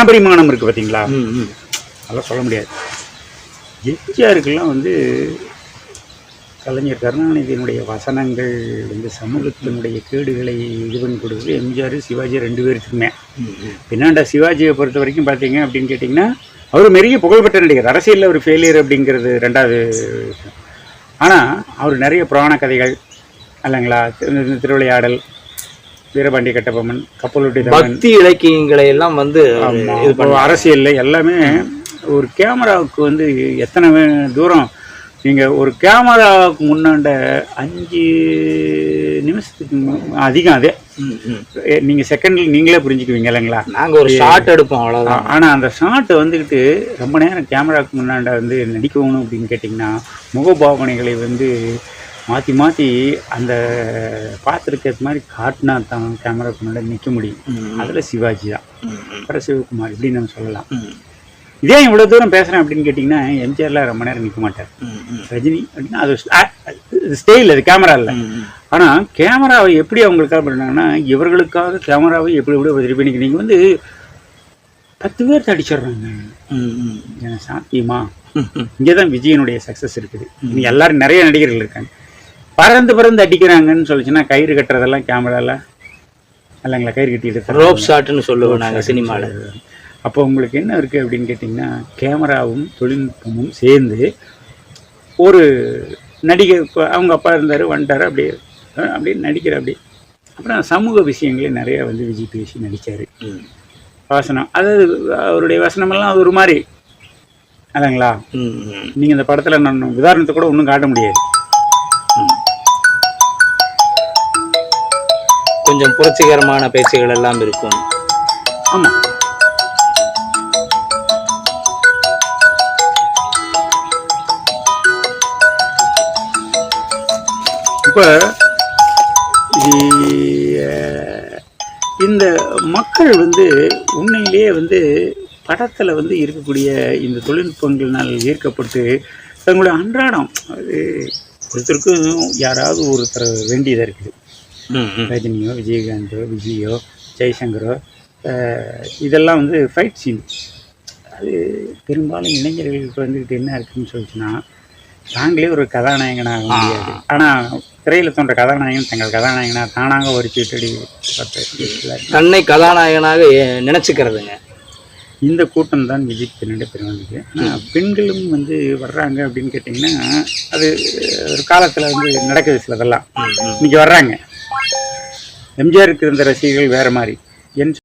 பரிமாணம் இருக்குது பார்த்தீங்களா, அதெல்லாம் சொல்ல முடியாது. எம்ஜிஆருக்கெல்லாம் வந்து கலைஞர் கருணாநிதியினுடைய வசனங்கள் வந்து சமூகத்தினுடைய கேடுகளை இது பண்ணி கொடுக்குது. எம்ஜிஆர் சிவாஜி 2 பேருக்குமே. பின்னாண்ட சிவாஜியை பொறுத்த வரைக்கும் பார்த்தீங்க அப்படின்னு கேட்டிங்கன்னா, அவர் பெரிய புகழ்பெற்ற நடிகர். அரசியலில் ஒரு ஃபெயிலியர் அப்படிங்கிறது 2வது விஷயம். ஆனால் அவர் நிறைய புராண கதைகள் இல்லைங்களா, திருவிளையாடல், வீரபாண்டிய கட்டபொம்மன், கப்பலோட்டி பக்தி இலக்கியங்களை எல்லாம் வந்து அரசியலில் எல்லாமே ஒரு கேமராவுக்கு வந்து எத்தனை தூரம் நீங்கள் ஒரு கேமராவுக்கு முன்னாண்ட 5 நிமிஷத்துக்கு அதிகம். அதே நீங்கள் செகண்டில் நீங்களே புரிஞ்சுக்குவீங்க இல்லைங்களா. நாங்கள் ஒரு ஷாட் எடுப்போம் அவ்வளோதான். ஆனால் அந்த ஷாட்டை வந்துக்கிட்டு ரொம்ப நேரம் கேமராவுக்கு முன்னாண்ட வந்து நடிக்கணும் அப்படின்னு கேட்டிங்கன்னா, முகபாவனைகளை வந்து மாற்றி மாற்றி அந்த பார்த்துருக்கிறது மாதிரி காட்டினா தான் கேமராவுக்கு முன்னாடி நிற்க முடியும். அதில் சிவாஜி தான், அப்புறம் சிவகுமார் இப்படின்னு நம்ம சொல்லலாம். இதே இவ்வளோ தூரம் பேசுகிறேன் அப்படின்னு கேட்டிங்கன்னா, எம்ஜிஆர்லாம் ரொம்ப நேரம் நிற்க மாட்டார். ரஜினி அப்படின்னா அது ஸ்டைல், அது கேமரா இல்லை. ஆனால் கேமராவை எப்படி அவங்களுக்காக பண்ணாங்கன்னா, இவர்களுக்காக கேமராவை எப்படி திருப்பி நீங்கள் வந்து 10 பேர் அடிச்சிடுறாங்க. எனக்கு சாத்தியமா? இங்கே தான் விஜயனுடைய சக்ஸஸ் இருக்குது. இங்கே எல்லாரும் நிறைய நடிகர்கள் இருக்காங்க. பறந்து அடிக்கிறாங்கன்னு சொல்லிச்சுன்னா, கயிறு கட்டுறதெல்லாம் கேமராவில் இல்லைங்களா, கயிறு கட்டிட்டு ரோப் ஷாட்டுன்னு சொல்லுவோம் நாங்கள் சினிமாவில். அப்போ உங்களுக்கு என்ன இருக்குது அப்படின்னு கேட்டிங்கன்னா, கேமராவும் தொழில்நுட்பமும் சேர்ந்து ஒரு நடிகர், அவங்க அப்பா இருந்தார் வந்துட்டார், அப்படியே நடிக்கிற அப்படி. அப்புறம் சமூக விஷயங்களே நிறையா வந்து விஜய் பேசி நடித்தார். வசனம், அதாவது அவருடைய வசனமெல்லாம் அது ஒரு மாதிரி இல்லைங்களா. நீங்கள் இந்த படத்தில் நான் உதாரணத்தை கூட ஒன்றும் காட்ட முடியாது. கொஞ்சம் புரட்சிகரமான பேச்சுகள் எல்லாம் இருக்கும். ஆமாம், இப்போ இந்த மக்கள் வந்து உண்மையிலேயே வந்து படத்தில் வந்து இருக்கக்கூடிய இந்த தொழில்நுட்பங்கள்னால் ஈர்க்கப்பட்டு தங்களுடைய அன்றாடம் அது ஒருத்தருக்கும் யாராவது ஒருத்தர் வேண்டியதாக இருக்குது. ரஜினியோ, விஜயகாந்தோ, விஜயோ, ஜெய்சங்கரோ, இதெல்லாம் வந்து ஃபைட் சீன். அது பெரும்பாலும் இளைஞர்களுக்கு வந்துக்கிட்டு என்ன இருக்குதுன்னு சொல்லிச்சுன்னா, தாங்களே ஒரு கதாநாயகனாக முடியாது. ஆனால் திரையில் தோன்ற கதாநாயகன் தங்கள் கதாநாயகனாக தானாக ஒரு சீட்டடி தன்னை கதாநாயகனாக நினச்சிக்கிறதுங்க. இந்த கூட்டம் தான் விஜய் பின்னாடி பெருமாளுக்கு. ஆனால் பெண்களும் வந்து வர்றாங்க அப்படின்னு கேட்டிங்கன்னா, அது ஒரு காலத்தில் வந்து நடக்குது. சிலதெல்லாம் இன்றைக்கி வர்றாங்க. எம்ஜிஆருக்கு இருந்த ரசிகர்கள் வேறு மாதிரி. என்